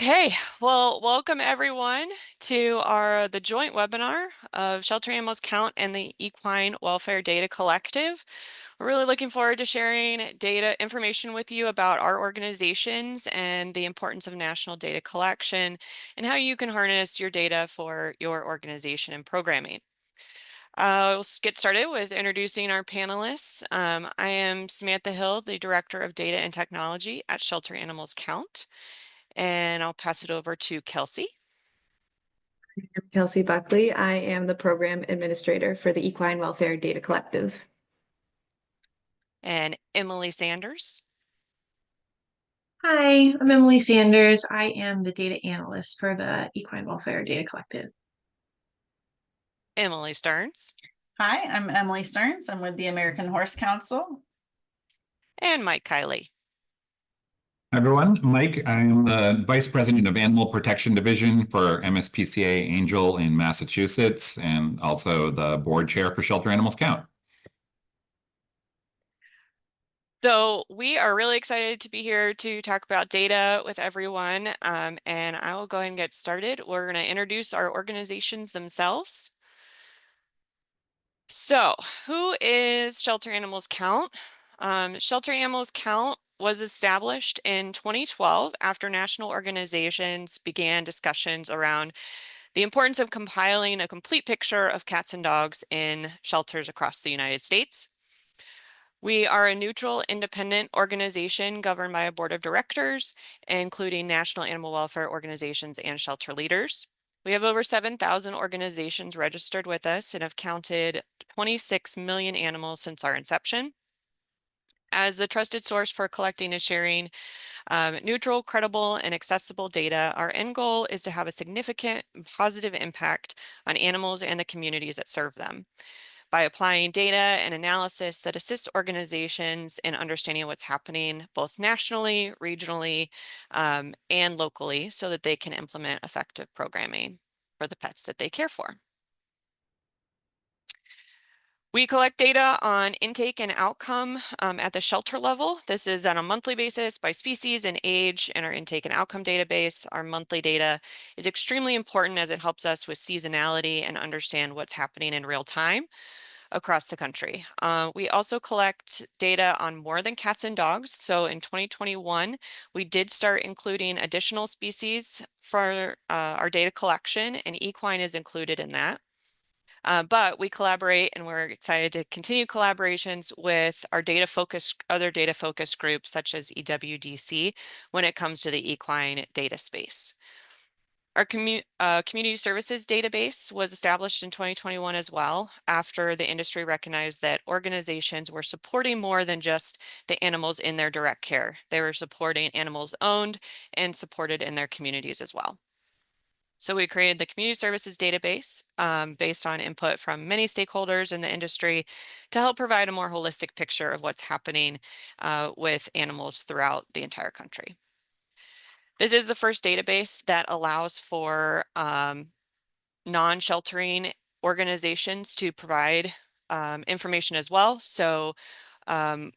Okay, well, welcome everyone to the joint webinar of Shelter Animals Count and the Equine Welfare Data Collective. We're really looking forward to sharing data information with you about our organizations and the importance of national data collection and how you can harness your data for your organization and programming. We'll get started with introducing our panelists. I am Samantha Hill, the Director of Data and Technology at Shelter Animals Count. And I'll pass it over to Kelsey. I'm Kelsey Buckley. I am the program administrator for the Equine Welfare Data Collective. And Emily Sanders. Hi, I'm Emily Sanders. I am the data analyst for the Equine Welfare Data Collective. Emily Stearns. Hi, I'm Emily Stearns. I'm with the American Horse Council. And Mike Keiley. Hi, everyone. Mike, I'm the Vice President of Animal Protection Division for MSPCA Angel in Massachusetts, and also the board chair for Shelter Animals Count. So we are really excited to be here to talk about data with everyone, and I will go ahead and get started. We're going to introduce our organizations themselves. So who is Shelter Animals Count? Shelter Animals Count was established in 2012 after national organizations began discussions around the importance of compiling a complete picture of cats and dogs in shelters across the United States. We are a neutral, independent organization governed by a board of directors, including national animal welfare organizations and shelter leaders. We have over 7,000 organizations registered with us and have counted 26 million animals since our inception. As the trusted source for collecting and sharing neutral, credible, and accessible data, our end goal is to have a significant and positive impact on animals and the communities that serve them by applying data and analysis that assists organizations in understanding what's happening both nationally, regionally, and locally so that they can implement effective programming for the pets that they care for. We collect data on intake and outcome at the shelter level. This is on a monthly basis by species and age in our intake and outcome database. Our monthly data is extremely important as it helps us with seasonality and understand what's happening in real time across the country. We also collect data on more than cats and dogs. So in 2021, we did start including additional species for our data collection, and equine is included in that. But we collaborate, and we're excited to continue collaborations with our other data focus groups such as EWDC when it comes to the equine data space. Our community services database was established in 2021 as well, after the industry recognized that organizations were supporting more than just the animals in their direct care. They were supporting animals owned and supported in their communities as well. So we created the community services database based on input from many stakeholders in the industry to help provide a more holistic picture of what's happening with animals throughout the entire country. This is the first database that allows for non-sheltering organizations to provide information as well. So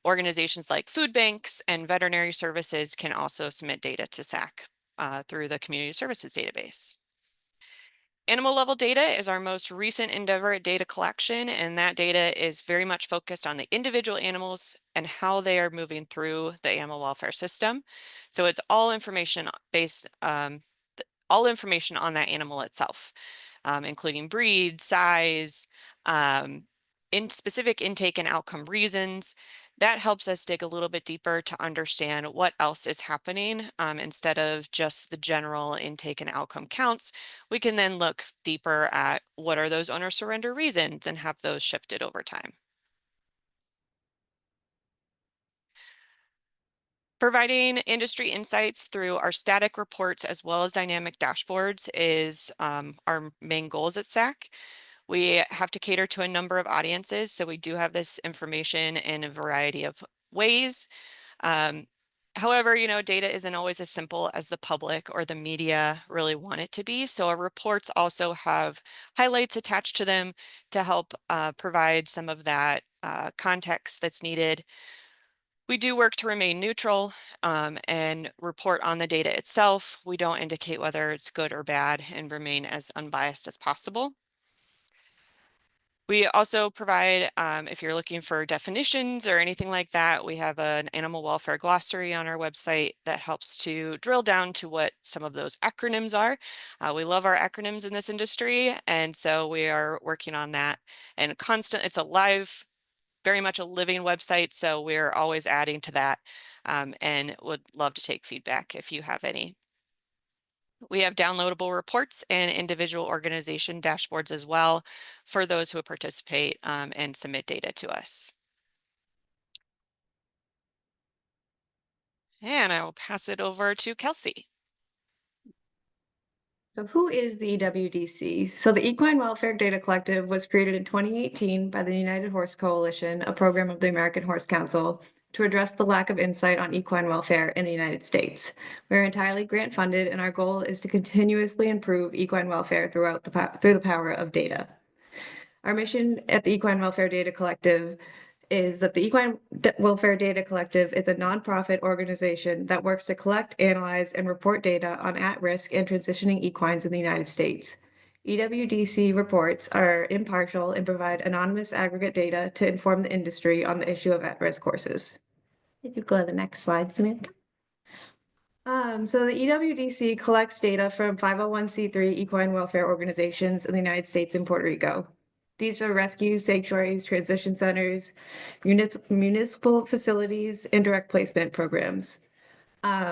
organizations like food banks and veterinary services can also submit data to SAC through the community services database. Animal level data is our most recent endeavor at data collection, and that data is very much focused on the individual animals and how they are moving through the animal welfare system. So it's all information based, all information on that animal itself, including breed, size, in specific intake and outcome reasons. That helps us dig a little bit deeper to understand what else is happening instead of just the general intake and outcome counts. We can then look deeper at what are those owner surrender reasons and have those shifted over time. Providing industry insights through our static reports as well as dynamic dashboards is our main goals at SAC. We have to cater to a number of audiences, so we do have this information in a variety of ways. However, data isn't always as simple as the public or the media really want it to be. So our reports also have highlights attached to them to help provide some of that context that's needed. We do work to remain neutral and report on the data itself. We don't indicate whether it's good or bad and remain as unbiased as possible. We also provide, if you're looking for definitions or anything like that, we have an animal welfare glossary on our website that helps to drill down to what some of those acronyms are. We love our acronyms in this industry, and so we are working on that. And it's a live, very much a living website, so we're always adding to that, and would love to take feedback if you have any. We have downloadable reports and individual organization dashboards as well for those who participate and submit data to us. And I will pass it over to Kelsey. So who is the EWDC? So the Equine Welfare Data Collective was created in 2018 by the United Horse Coalition, a program of the American Horse Council, to address the lack of insight on equine welfare in the United States. We're entirely grant funded, and our goal is to continuously improve equine welfare through the power of data. Our mission at the Equine Welfare Data Collective is that the Equine Welfare Data Collective is a nonprofit organization that works to collect, analyze, and report data on at-risk and transitioning equines in the United States. EWDC reports are impartial and provide anonymous aggregate data to inform the industry on the issue of at-risk horses. If you go to the next slide, Samantha. So the EWDC collects data from 501c3 equine welfare organizations in the United States and Puerto Rico. These are rescues, sanctuaries, transition centers, municipal facilities, and direct placement programs.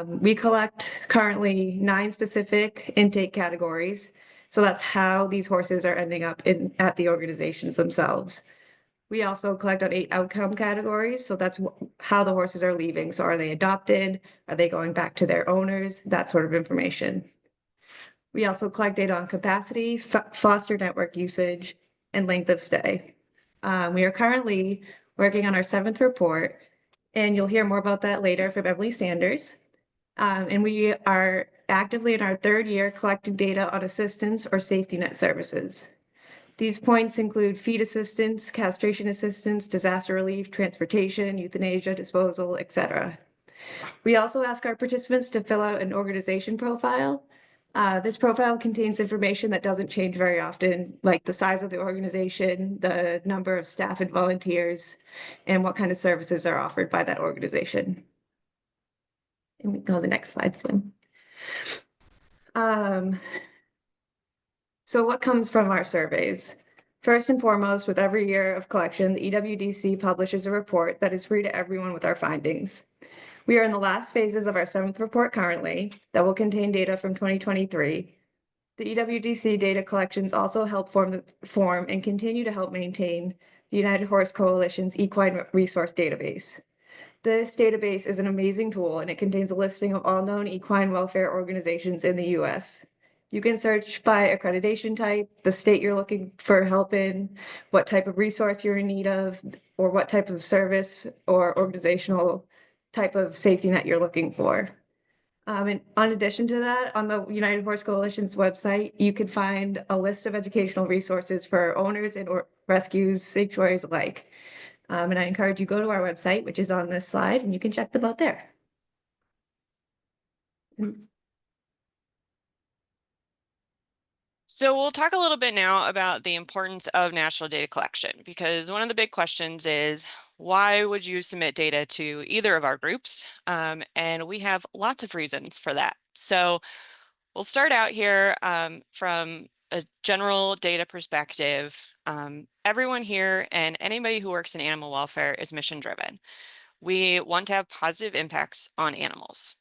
We collect currently 9 specific intake categories. So that's how these horses are ending up at the organizations themselves. We also collect on 8 outcome categories. So that's how the horses are leaving. So are they adopted? Are they going back to their owners? That sort of information. We also collect data on capacity, foster network usage, and length of stay. We are currently working on our 7th report, and you'll hear more about that later from Emily Sanders. And we are actively in our 3rd year collecting data on assistance or safety net services. These points include feed assistance, castration assistance, disaster relief, transportation, euthanasia, disposal, etc. We also ask our participants to fill out an organization profile. This profile contains information that doesn't change very often, like the size of the organization, the number of staff and volunteers, and what kind of services are offered by that organization. And we can go to the next slide, Slim. So what comes from our surveys? First and foremost, with every year of collection, the EWDC publishes a report that is free to everyone with our findings. We are in the last phases of our 7th report currently that will contain data from 2023. The EWDC data collections also help form and continue to help maintain the United Horse Coalition's equine resource database. This database is an amazing tool, and it contains a listing of all known equine welfare organizations in the US. You can search by accreditation type, the state you're looking for help in, what type of resource you're in need of, or what type of service or organizational type of safety net you're looking for. And in addition to that, on the United Horse Coalition's website, you can find a list of educational resources for owners and rescues, sanctuaries alike. And I encourage you to go to our website, which is on this slide, and you can check them out there. So we'll talk a little bit now about the importance of national data collection, because one of the big questions is, why would you submit data to either of our groups? And we have lots of reasons for that. So we'll start out here from a general data perspective. Everyone here and anybody who works in animal welfare is mission driven. We want to have positive impacts on animals.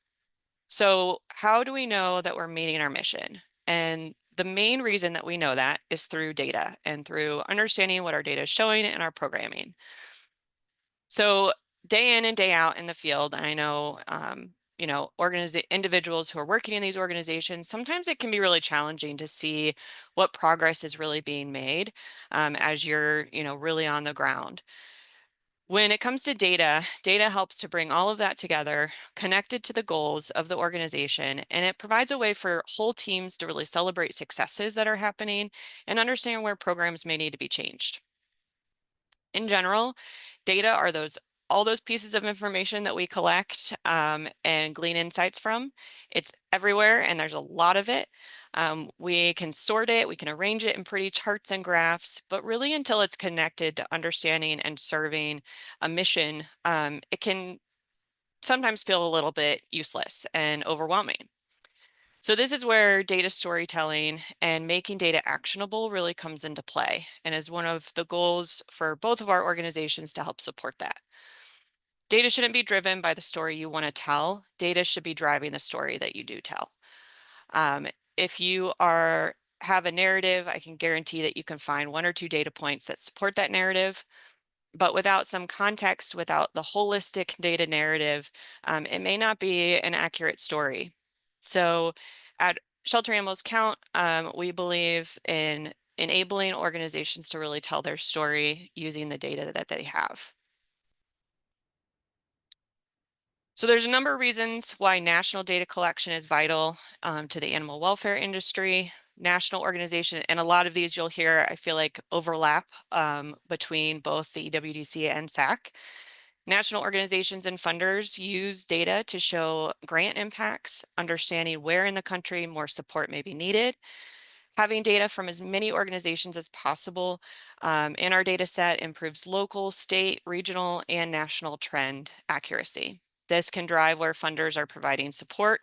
So how do we know that we're meeting our mission? And the main reason that we know that is through data and through understanding what our data is showing in our programming. So day in and day out in the field, and I know, individuals who are working in these organizations, sometimes it can be really challenging to see what progress is really being made as you're, really on the ground. When it comes to data, data helps to bring all of that together, connected to the goals of the organization, and it provides a way for whole teams to really celebrate successes that are happening and understand where programs may need to be changed. In general, data are those all those pieces of information that we collect and glean insights from. It's everywhere and there's a lot of it. We can sort it, we can arrange it in pretty charts and graphs, but really until it's connected to understanding and serving a mission, it can sometimes feel a little bit useless and overwhelming. So this is where data storytelling and making data actionable really comes into play and is one of the goals for both of our organizations to help support that. Data shouldn't be driven by the story you want to tell. Data should be driving the story that you do tell. If you have a narrative, I can guarantee that you can find 1 or 2 data points that support that narrative. But without some context, without the holistic data narrative, it may not be an accurate story. So at Shelter Animals Count, we believe in enabling organizations to really tell their story using the data that they have. So there's a number of reasons why national data collection is vital to the animal welfare industry. National organization, and a lot of these you'll hear, I feel like, overlap between both the EWDC and SAC. National organizations and funders use data to show grant impacts, understanding where in the country more support may be needed. Having data from as many organizations as possible in our data set improves local, state, regional, and national trend accuracy. This can drive where funders are providing support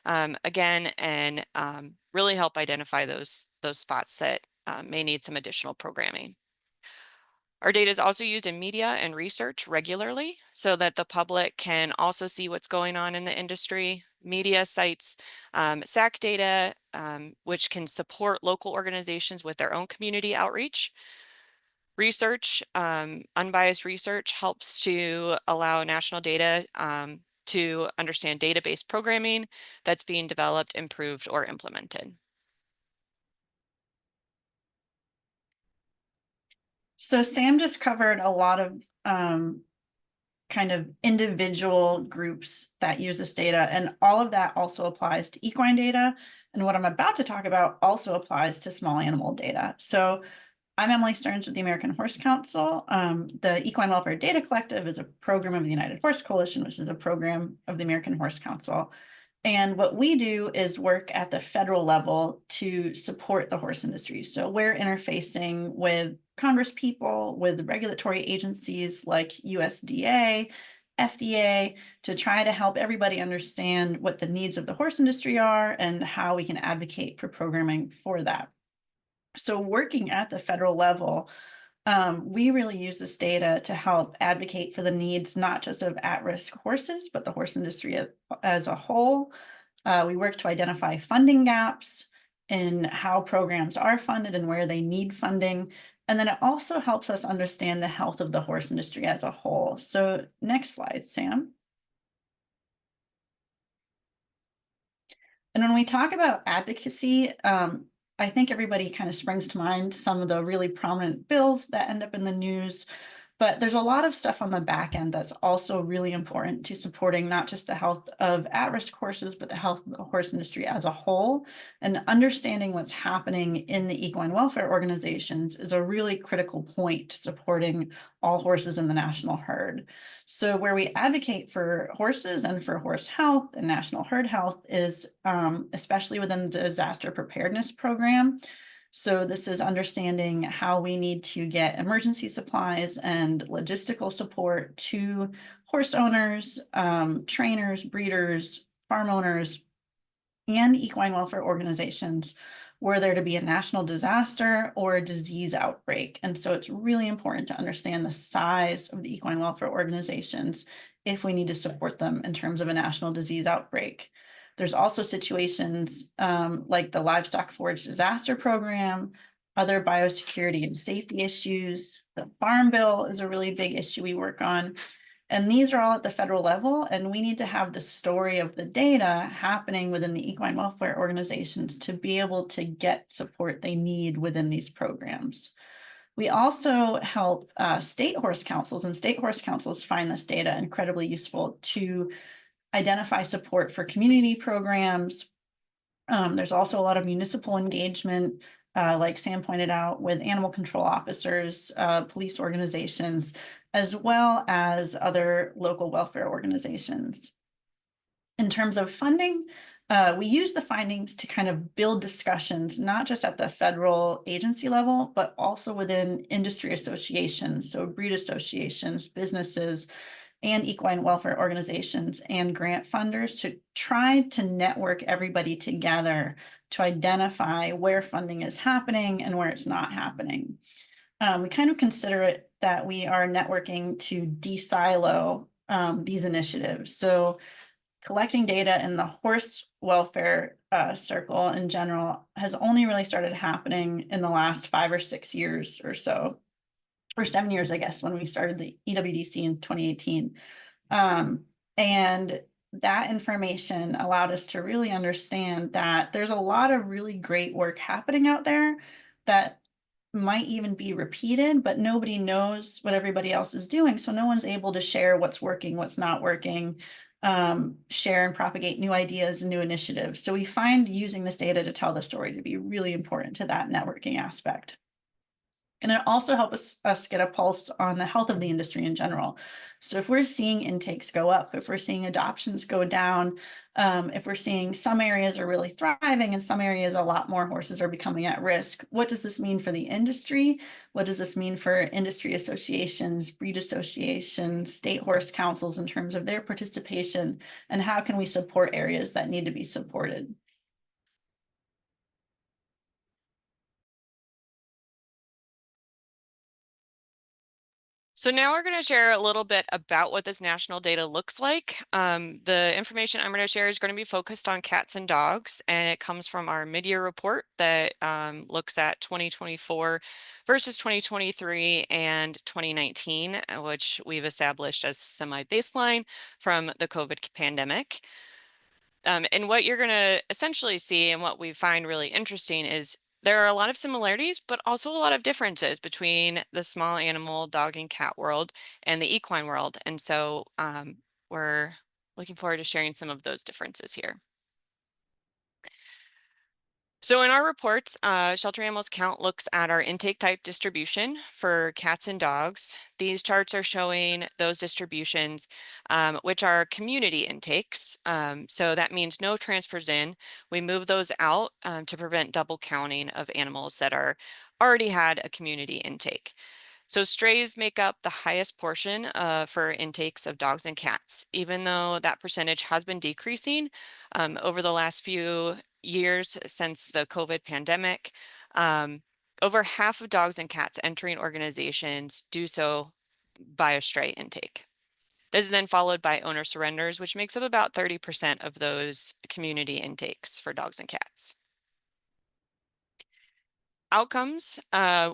again, and really help identify those spots that may need some additional programming. Our data is also used in media and research regularly so that the public can also see what's going on in the industry. Media cites SAC data, which can support local organizations with their own community outreach. Research, unbiased research, helps to allow national data to understand database programming that's being developed, improved, or implemented. So Sam just covered a lot of kind of individual groups that use this data, and all of that also applies to equine data. And what I'm about to talk about also applies to small animal data. So I'm Emily Stearns with the American Horse Council. The Equine Welfare Data Collective is a program of the United Horse Coalition, which is a program of the American Horse Council. And what we do is work at the federal level to support the horse industry. So we're interfacing with Congress people, with regulatory agencies like USDA, FDA, to try to help everybody understand what the needs of the horse industry are and how we can advocate for programming for that. So working at the federal level, we really use this data to help advocate for the needs, not just of at-risk horses, but the horse industry as a whole. We work to identify funding gaps in how programs are funded and where they need funding. And then it also helps us understand the health of the horse industry as a whole. So next slide, Sam. And when we talk about advocacy, I think everybody kind of springs to mind some of the really prominent bills that end up in the news, but there's a lot of stuff on the back end that's also really important to supporting not just the health of at-risk horses, but the health of the horse industry as a whole. And understanding what's happening in the equine welfare organizations is a really critical point to supporting all horses in the national herd. So where we advocate for horses and for horse health and national herd health is especially within the disaster preparedness program. So this is understanding how we need to get emergency supplies and logistical support to horse owners, trainers, breeders, farm owners, and equine welfare organizations were there to be a national disaster or a disease outbreak. And so it's really important to understand the size of the equine welfare organizations if we need to support them in terms of a national disease outbreak. There's also situations like the livestock forage disaster program, other biosecurity and safety issues. The farm bill is a really big issue we work on. And these are all at the federal level, and we need to have the story of the data happening within the equine welfare organizations to be able to get support they need within these programs. We also help state horse councils, and state horse councils find this data incredibly useful to identify support for community programs. There's also a lot of municipal engagement like Sam pointed out, with animal control officers, police organizations, as well as other local welfare organizations. In terms of funding, we use the findings to kind of build discussions, not just at the federal agency level, but also within industry associations, so breed associations, businesses, and equine welfare organizations and grant funders, to try to network everybody together to identify where funding is happening and where it's not happening. We kind of consider it that we are networking to de-silo these initiatives. So collecting data in the horse welfare circle in general has only really started happening in the last 5 or 6 years or so, or 7 years, I guess, when we started the EWDC in 2018. And that information allowed us to really understand that there's a lot of really great work happening out there that might even be repeated, but nobody knows what everybody else is doing. So no one's able to share what's working, what's not working, share and propagate new ideas and new initiatives. So we find using this data to tell the story to be really important to that networking aspect. And it also helps us get a pulse on the health of the industry in general. So if we're seeing intakes go up, if we're seeing adoptions go down, if we're seeing some areas are really thriving and some areas a lot more horses are becoming at risk, what does this mean for the industry? What does this mean for industry associations, breed associations, state horse councils in terms of their participation? And how can we support areas that need to be supported? So now we're going to share a little bit about what this national data looks like. The information I'm going to share is going to be focused on cats and dogs, and it comes from our mid-year report that looks at 2024 versus 2023 and 2019, which we've established as semi-baseline from the COVID pandemic. And what you're going to essentially see, and what we find really interesting, is there are a lot of similarities, but also a lot of differences between the small animal dog and cat world and the equine world. And so we're looking forward to sharing some of those differences here. So in our reports, Shelter Animals Count looks at our intake type distribution for cats and dogs. These charts are showing those distributions, which are community intakes. So that means no transfers in. We move those out to prevent double counting of animals that are already had a community intake. So strays make up the highest portion for intakes of dogs and cats, even though that percentage has been decreasing over the last few years since the COVID pandemic. Over half of dogs and cats entering organizations do so by a stray intake. This is then followed by owner surrenders, which makes up about 30% of those community intakes for dogs and cats. Outcomes,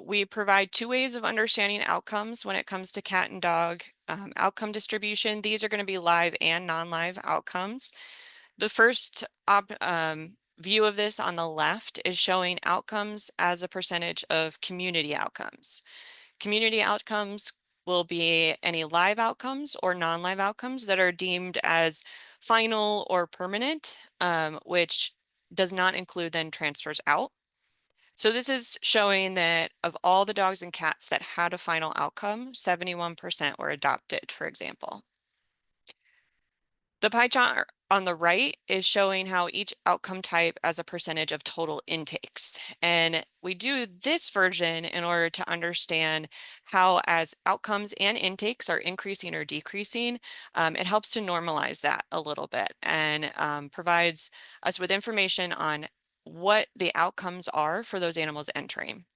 we provide 2 ways of understanding outcomes when it comes to cat and dog outcome distribution. These are going to be live and non-live outcomes. The first view of this on the left is showing outcomes as a percentage of community outcomes. Community outcomes will be any live outcomes or non-live outcomes that are deemed as final or permanent, which does not include then transfers out. So this is showing that of all the dogs and cats that had a final outcome, 71% were adopted, for example. The pie chart on the right is showing how each outcome type as a percentage of total intakes. And we do this version in order to understand how, as outcomes and intakes are increasing or decreasing, it helps to normalize that a little bit and provides us with information on what the outcomes are for those animals entering.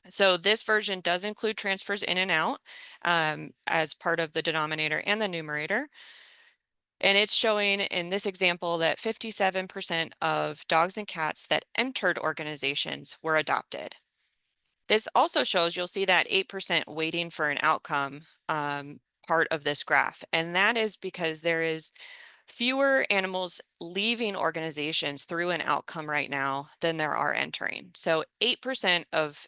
So this version does include transfers in and out as part of the denominator and the numerator. And it's showing in this example that 57% of dogs and cats that entered organizations were adopted. This also shows, you'll see that 8% waiting for an outcome part of this graph. And that is because there is fewer animals leaving organizations through an outcome right now than there are entering. So 8% of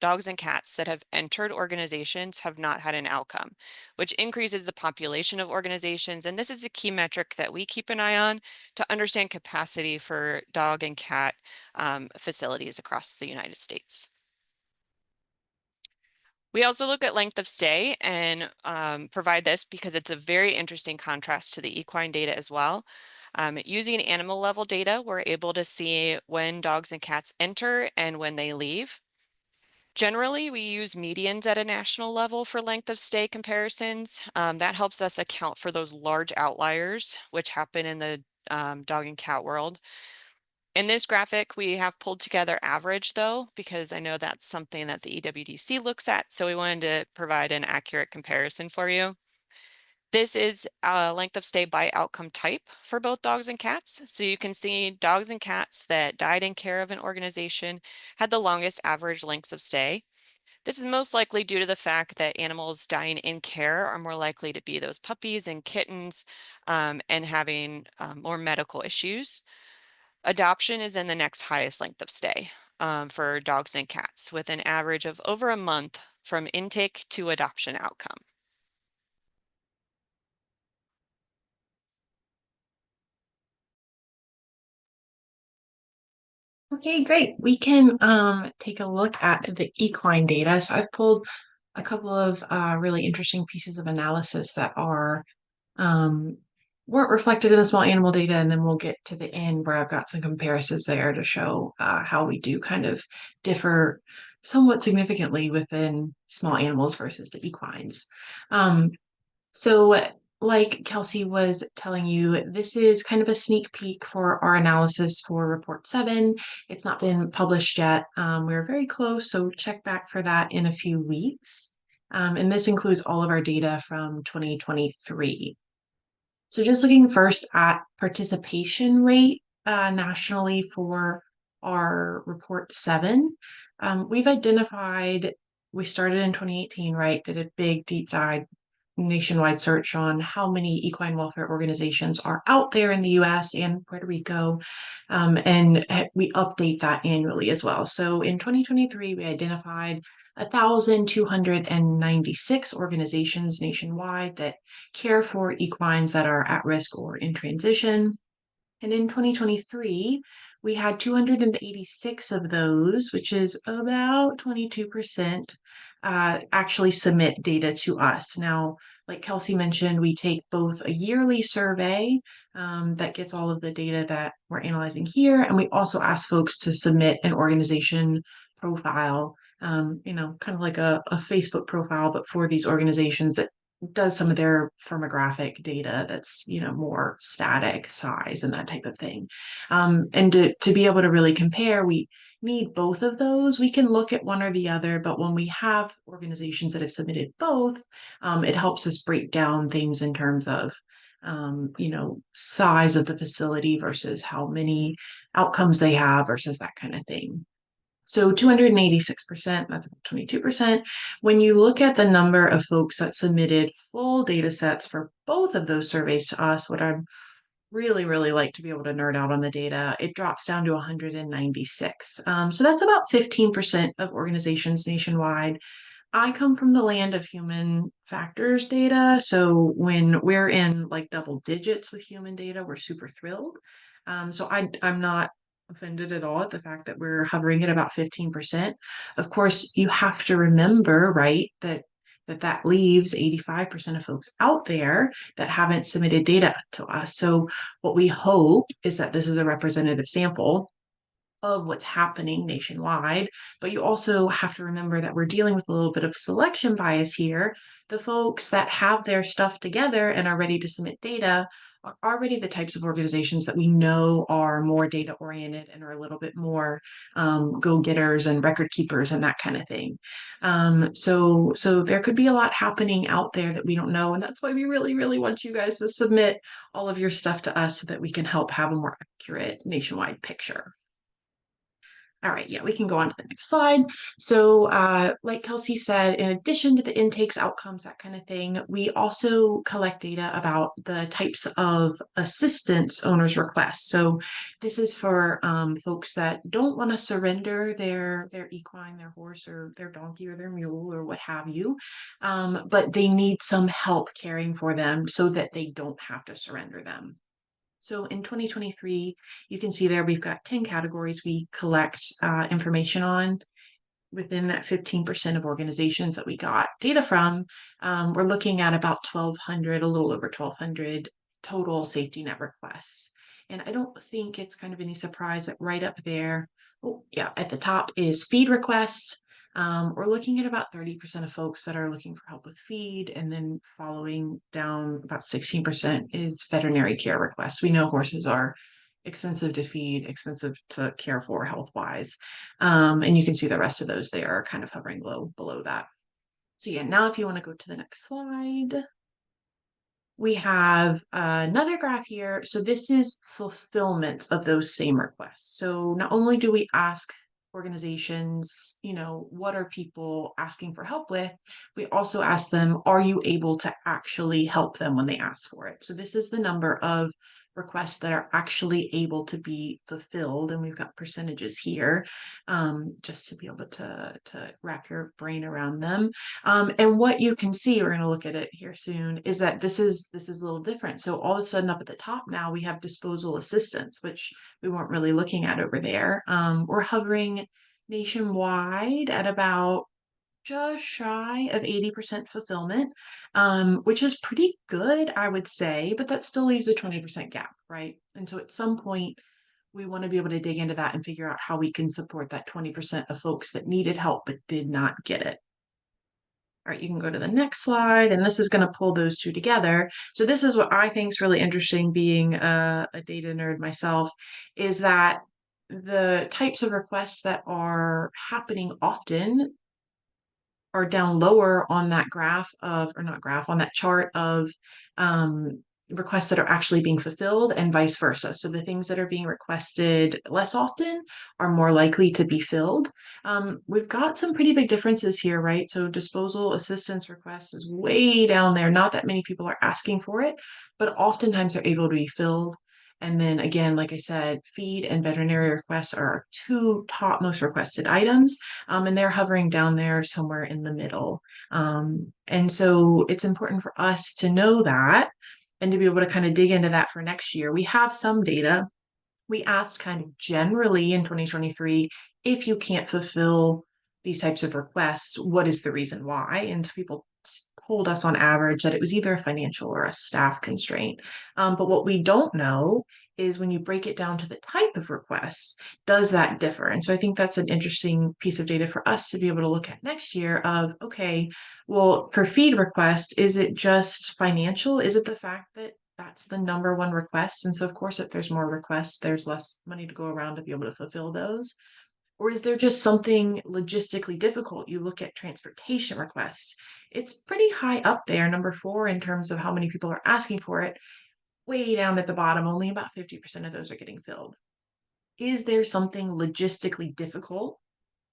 dogs and cats that have entered organizations have not had an outcome, which increases the population of organizations. And this is a key metric that we keep an eye on to understand capacity for dog and cat facilities across the United States. We also look at length of stay and provide this because it's a very interesting contrast to the equine data as well. Using animal level data, we're able to see when dogs and cats enter and when they leave. Generally, we use medians at a national level for length of stay comparisons. That helps us account for those large outliers, which happen in the dog and cat world. In this graphic, we have pulled together average though, because I know that's something that the EWDC looks at. So we wanted to provide an accurate comparison for you. This is length of stay by outcome type for both dogs and cats. So you can see dogs and cats that died in care of an organization had the longest average lengths of stay. This is most likely due to the fact that animals dying in care are more likely to be those puppies and kittens and having more medical issues. Adoption is then the next highest length of stay for dogs and cats, with an average of over a month from intake to adoption outcome. Okay, great. We can take a look at the equine data. So I've pulled a couple of really interesting pieces of analysis that are weren't reflected in the small animal data, and then we'll get to the end where I've got some comparisons there to show how we do kind of differ somewhat significantly within small animals versus the equines. So like Kelsey was telling you, this is kind of a sneak peek for our analysis for report 7. It's not been published yet. We're very close, so check back for that in a few weeks. And this includes all of our data from 2023. So just looking first at participation rate nationally for our report 7, we've identified, we started in 2018, right? Did a big deep dive nationwide search on how many equine welfare organizations are out there in the US and Puerto Rico. And we update that annually as well. So in 2023, we identified 1,296 organizations nationwide that care for equines that are at risk or in transition. And in 2023, we had 286 of those, which is about 22%, actually submit data to us. Now, like Kelsey mentioned, we take both a yearly survey that gets all of the data that we're analyzing here, and we also ask folks to submit an organization profile, kind of like a Facebook profile, but for these organizations that does some of their firmographic data that's more static size and that type of thing. And to be able to really compare, we need both of those. We can look at one or the other, but when we have organizations that have submitted both, it helps us break down things in terms of size of the facility versus how many outcomes they have versus that kind of thing. So 286%, that's about 22%. When you look at the number of folks that submitted full data sets for both of those surveys to us, what I'm really, really like to be able to nerd out on the data, it drops down to 196. So that's about 15% of organizations nationwide. I come from the land of human factors data. So when we're in like double digits with human data, we're super thrilled. So I'm not offended at all at the fact that we're hovering at about 15%. Of course, you have to remember, right, that leaves 85% of folks out there that haven't submitted data to us. So what we hope is that this is a representative sample of what's happening nationwide, but you also have to remember that we're dealing with a little bit of selection bias here. The folks that have their stuff together and are ready to submit data are already the types of organizations that we know are more data oriented and are a little bit more go-getters and record keepers and that kind of thing. So there could be a lot happening out there that we don't know, and that's why we really, really want you guys to submit all of your stuff to us so that we can help have a more accurate nationwide picture. All right, yeah, we can go on to the next slide. So like Kelsey said, in addition to the intakes, outcomes, that kind of thing, we also collect data about the types of assistance owners request. So this is for folks that don't want to surrender their equine, their horse or their donkey or their mule or what have you, but they need some help caring for them so that they don't have to surrender them. So in 2023, you can see there we've got 10 categories we collect information on. Within that 15% of organizations that we got data from, we're looking at about 1,200, a little over 1,200 total safety net requests. And I don't think it's kind of any surprise that right up there, oh yeah, at the top is feed requests. We're looking at about 30% of folks that are looking for help with feed, and then following down about 16% is veterinary care requests. We know horses are expensive to feed, expensive to care for health-wise. And you can see the rest of those, they are kind of hovering below that. So yeah, now if you want to go to the next slide, we have another graph here. So this is fulfillment of those same requests. So not only do we ask organizations, what are people asking for help with, we also ask them, are you able to actually help them when they ask for it? So this is the number of requests that are actually able to be fulfilled, and we've got percentages here, just to be able to wrap your brain around them. And what you can see, we're going to look at it here soon, is that this is a little different. So all of a sudden up at the top now we have disposal assistance, which we weren't really looking at over there. We're hovering nationwide at about just shy of 80% fulfillment, which is pretty good, I would say, but that still leaves a 20% gap, right? And so at some point, we want to be able to dig into that and figure out how we can support that 20% of folks that needed help but did not get it. All right, you can go to the next slide, and this is going to pull those two together. So this is what I think is really interesting, being a data nerd myself, is that the types of requests that are happening often are down lower on that on that chart of requests that are actually being fulfilled, and vice versa. So the things that are being requested less often are more likely to be filled. We've got some pretty big differences here, right? So disposal assistance requests is way down there. Not that many people are asking for it, but oftentimes they're able to be filled. And then again, like I said, feed and veterinary requests are our two top most requested items, and they're hovering down there somewhere in the middle. And so it's important for us to know that and to be able to kind of dig into that for next year. We have some data. We asked kind of generally in 2023, if you can't fulfill these types of requests, what is the reason why? And so people told us on average that it was either a financial or a staff constraint. But what we don't know is when you break it down to the type of requests, does that differ? And so I think that's an interesting piece of data for us to be able to look at next year of, okay, well, for feed requests, is it just financial? Is it the fact that that's the number one request? And so of course, if there's more requests, there's less money to go around to be able to fulfill those. Or is there just something logistically difficult? You look at transportation requests, it's pretty high up there, number 4, in terms of how many people are asking for it. Way down at the bottom, only about 50% of those are getting filled. Is there something logistically difficult,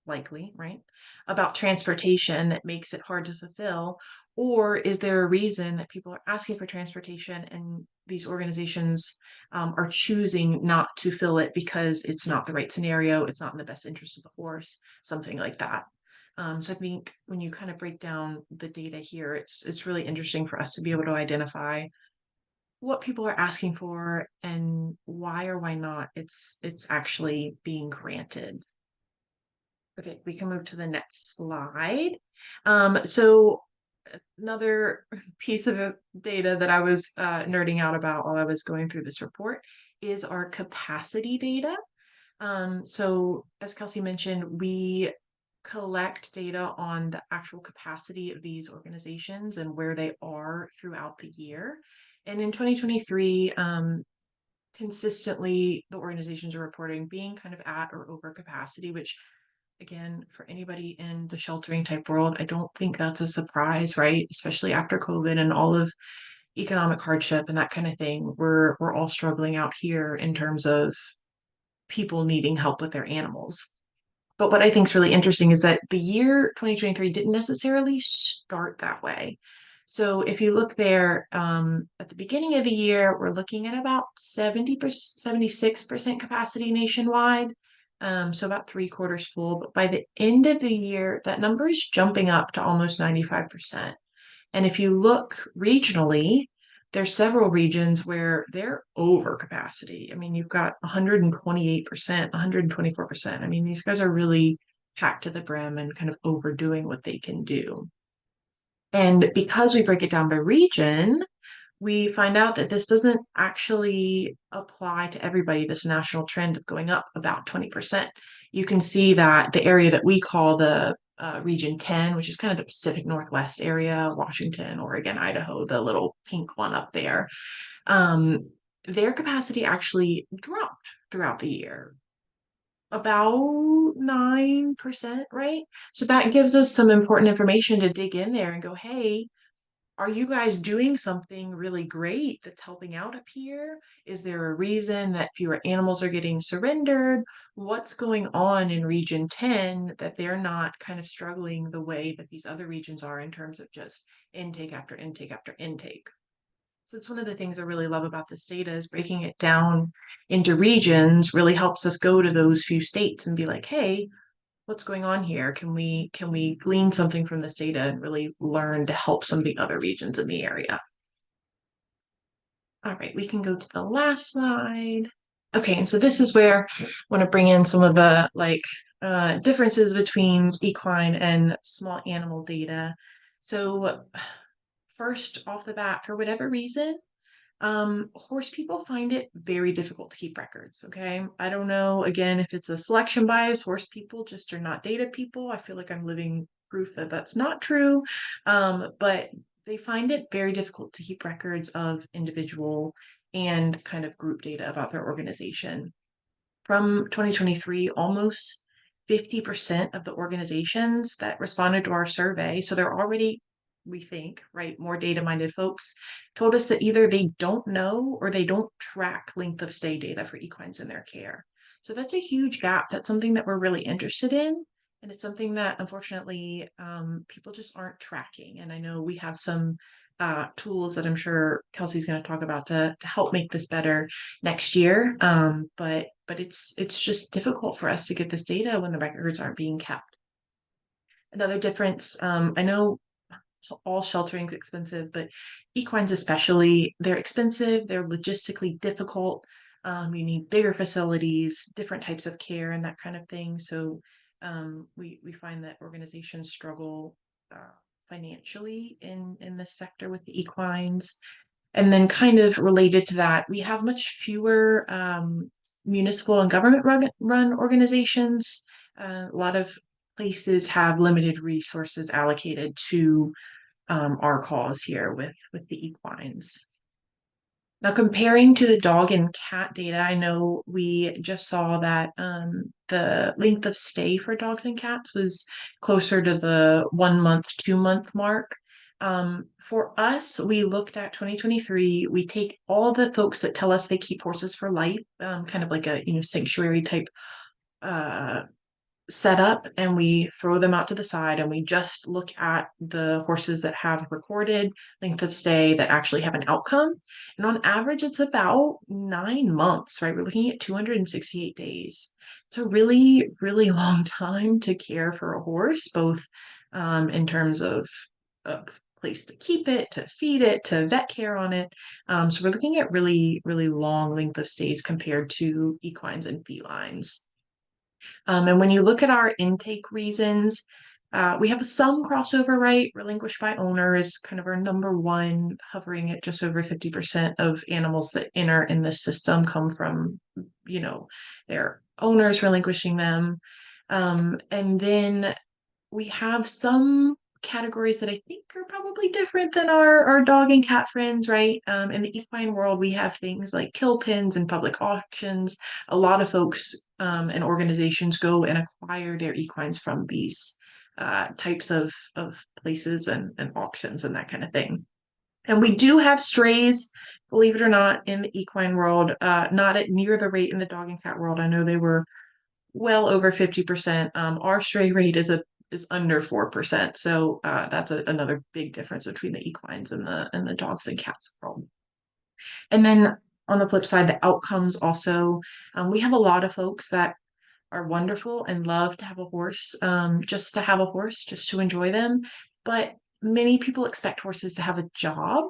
likely, right, about transportation that makes it hard to fulfill? Or is there a reason that people are asking for transportation and these organizations are choosing not to fill it because it's not the right scenario, it's not in the best interest of the horse, something like that? So I think when you kind of break down the data here, it's really interesting for us to be able to identify what people are asking for and why or why not it's actually being granted. Okay, we can move to the next slide. So another piece of data that I was nerding out about while I was going through this report is our capacity data. So as Kelsey mentioned, we collect data on the actual capacity of these organizations and where they are throughout the year. And in 2023, consistently the organizations are reporting being kind of at or over capacity, which again, for anybody in the sheltering type world, I don't think that's a surprise, right? Especially after COVID and all of economic hardship and that kind of thing. We're all struggling out here in terms of people needing help with their animals. But what I think is really interesting is that the year 2023 didn't necessarily start that way. So if you look there, at the beginning of the year, we're looking at about 70%, 76% capacity nationwide. So about 3/4 full. But by the end of the year, that number is jumping up to almost 95%. And if you look regionally, there's several regions where they're over capacity. I mean, you've got 128%, 124%. I mean, these guys are really packed to the brim and kind of overdoing what they can do. And because we break it down by region, we find out that this doesn't actually apply to everybody, this national trend of going up about 20%. You can see that the area that we call the Region 10, which is kind of the Pacific Northwest area, Washington, Oregon, Idaho, the little pink one up there, their capacity actually dropped throughout the year. About 9%, right? So that gives us some important information to dig in there and go, hey, are you guys doing something really great that's helping out up here? Is there a reason that fewer animals are getting surrendered? What's going on in Region 10 that they're not kind of struggling the way that these other regions are in terms of just intake after intake after intake? So it's one of the things I really love about this data is breaking it down into regions really helps us go to those few states and be like, hey, what's going on here? Can we glean something from this data and really learn to help some of the other regions in the area? All right, we can go to the last slide. Okay, and so this is where I want to bring in some of the differences between equine and small animal data. So first off the bat, for whatever reason, horse people find it very difficult to keep records. Okay. I don't know, again, if it's a selection bias, horse people just are not data people. I feel like I'm living proof that that's not true. But they find it very difficult to keep records of individual and kind of group data about their organization. From 2023, almost 50% of the organizations that responded to our survey, so they're already, we think, right, more data-minded folks, told us that either they don't know or they don't track length of stay data for equines in their care. So that's a huge gap. That's something that we're really interested in. And it's something that unfortunately people just aren't tracking. And I know we have some tools that I'm sure Kelsey's going to talk about to help make this better next year. But it's just difficult for us to get this data when the records aren't being kept. Another difference, I know all sheltering is expensive, but equines especially, they're expensive, they're logistically difficult. You need bigger facilities, different types of care and that kind of thing. So we find that organizations struggle financially in this sector with the equines. And then kind of related to that, we have much fewer municipal and government run organizations. A lot of places have limited resources allocated to our cause here with the equines. Now, comparing to the dog and cat data, I know we just saw that the length of stay for dogs and cats was closer to the 1 month, 2 month mark. For us, we looked at 2023. We take all the folks that tell us they keep horses for life, kind of like a sanctuary type set up, and we throw them out to the side and we just look at the horses that have recorded length of stay that actually have an outcome. And on average, it's about 9 months, right? We're looking at 268 days. It's a really, really long time to care for a horse, both in terms of place to keep it, to feed it, to vet care on it. So we're looking at really, really long length of stays compared to equines and felines. And when you look at our intake reasons, we have some crossover, right? Relinquished by owner is kind of our number one, hovering at just over 50% of animals that enter in this system come from, their owners relinquishing them. And then we have some categories that I think are probably different than our dog and cat friends, right? In the equine world, we have things like kill pens and public auctions. A lot of folks and organizations go and acquire their equines from these types of places and auctions and that kind of thing. And we do have strays, believe it or not, in the equine world, not at near the rate in the dog and cat world. I know they were well over 50%. Our stray rate is under 4%. So that's another big difference between the equines and the dogs and cats world. And then on the flip side, the outcomes also, we have a lot of folks that are wonderful and love to have a horse, just to have a horse, just to enjoy them. But many people expect horses to have a job.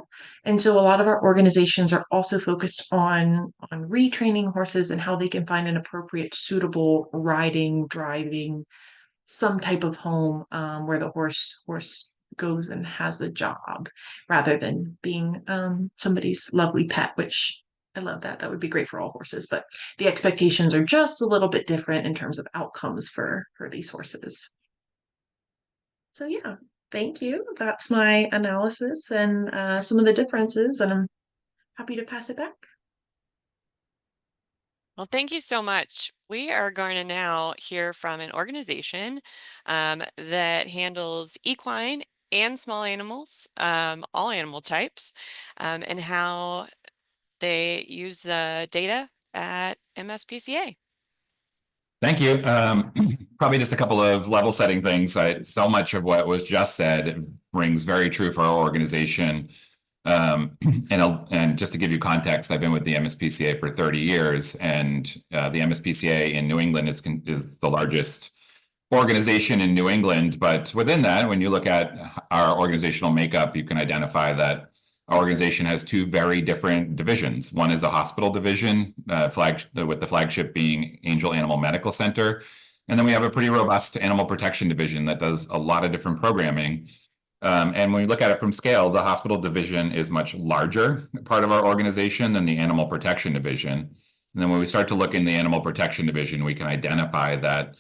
And so a lot of our organizations are also focused on retraining horses and how they can find an appropriate, suitable riding, driving, some type of home where the horse goes and has a job rather than being somebody's lovely pet, which I love that. That would be great for all horses, but the expectations are just a little bit different in terms of outcomes for these horses. So yeah, thank you. That's my analysis and some of the differences, and I'm happy to pass it back. Well, thank you so much. We are going to now hear from an organization that handles equine and small animals, all animal types, and how they use the data at MSPCA. Thank you. Probably just a couple of level setting things. So much of what was just said rings very true for our organization. And just to give you context, I've been with the MSPCA for 30 years, and the MSPCA in New England is the largest organization in New England. But within that, when you look at our organizational makeup, you can identify that our organization has two very different divisions. One is a hospital division, with the flagship being Angel Animal Medical Center. And then we have a pretty robust animal protection division that does a lot of different programming. And when we look at it from scale, the hospital division is much larger part of our organization than the animal protection division. And then when we start to look in the animal protection division, we can identify that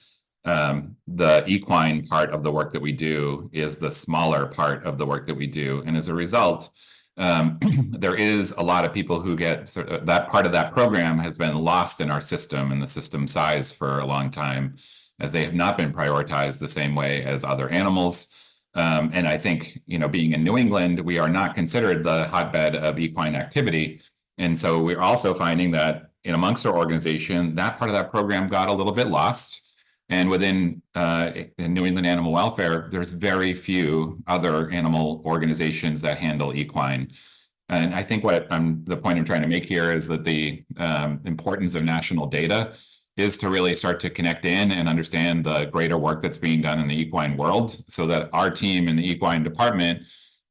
the equine part of the work that we do is the smaller part of the work that we do. And as a result, there is a lot of people who get that part of that program has been lost in our system and the system size for a long time, as they have not been prioritized the same way as other animals. And I think, being in New England, we are not considered the hotbed of equine activity. And so we're also finding that amongst our organization, that part of that program got a little bit lost. And within New England Animal Welfare, there's very few other animal organizations that handle equine. And I think the point I'm trying to make here is that the importance of national data is to really start to connect in and understand the greater work that's being done in the equine world, so that our team in the equine department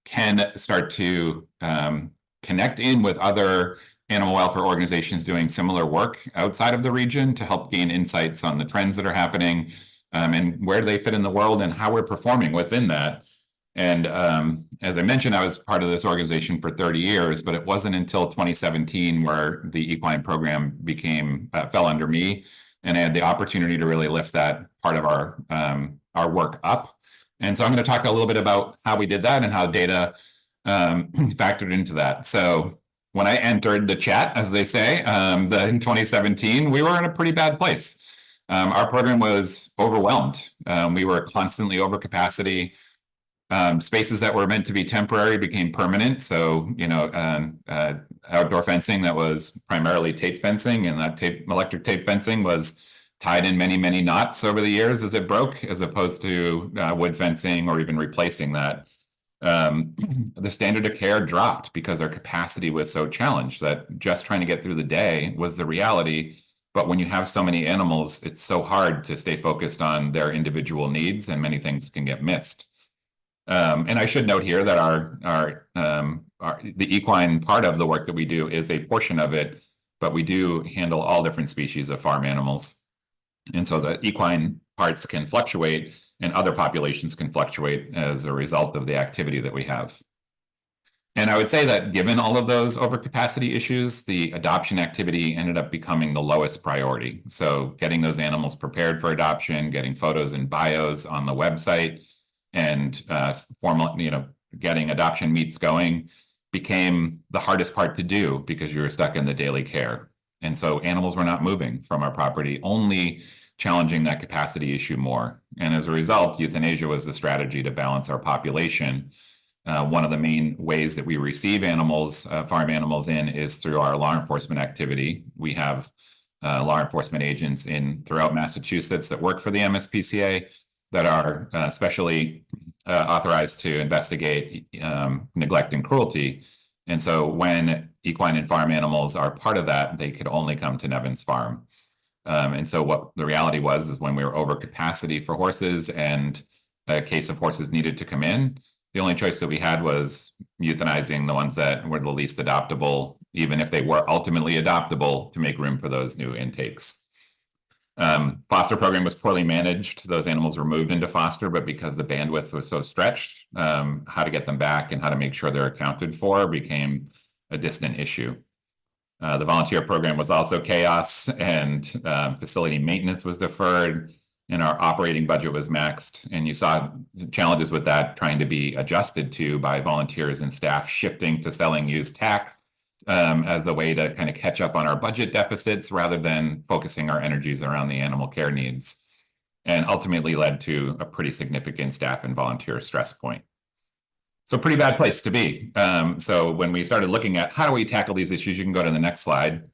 can start to connect in with other animal welfare organizations doing similar work outside of the region to help gain insights on the trends that are happening, and where they fit in the world and how we're performing within that. And as I mentioned, I was part of this organization for 30 years, but it wasn't until 2017 where the equine program fell under me, and I had the opportunity to really lift that part of our work up. And so I'm going to talk a little bit about how we did that and how data factored into that. So when I entered the chat, as they say, in 2017, we were in a pretty bad place. Our program was overwhelmed. We were constantly over capacity. Spaces that were meant to be temporary became permanent. So, outdoor fencing that was primarily tape fencing, and that electric tape fencing was tied in many, many knots over the years as it broke, as opposed to wood fencing or even replacing that. The standard of care dropped because our capacity was so challenged that just trying to get through the day was the reality. But when you have so many animals, it's so hard to stay focused on their individual needs, and many things can get missed. And I should note here that the equine part of the work that we do is a portion of it, but we do handle all different species of farm animals. And so the equine parts can fluctuate, and other populations can fluctuate as a result of the activity that we have. And I would say that given all of those overcapacity issues, the adoption activity ended up becoming the lowest priority. So getting those animals prepared for adoption, getting photos and bios on the website, and getting adoption meets going became the hardest part to do, because you were stuck in the daily care. And so animals were not moving from our property, only challenging that capacity issue more. And as a result, euthanasia was the strategy to balance our population. One of the main ways that we receive animals, farm animals in, is through our law enforcement activity. We have law enforcement agents throughout Massachusetts that work for the MSPCA that are specially authorized to investigate neglect and cruelty. And so when equine and farm animals are part of that, they could only come to Nevins Farm. And so what the reality was is when we were over capacity for horses and a case of horses needed to come in, the only choice that we had was euthanizing the ones that were the least adoptable, even if they were ultimately adoptable, to make room for those new intakes. Foster program was poorly managed. Those animals were moved into foster, but because the bandwidth was so stretched, how to get them back and how to make sure they're accounted for became a distant issue. The volunteer program was also chaos, and facility maintenance was deferred, and our operating budget was maxed. And you saw challenges with that trying to be adjusted to by volunteers and staff shifting to selling used tack as a way to kind of catch up on our budget deficits rather than focusing our energies around the animal care needs, and ultimately led to a pretty significant staff and volunteer stress point. So pretty bad place to be. So when we started looking at how do we tackle these issues, you can go to the next slide.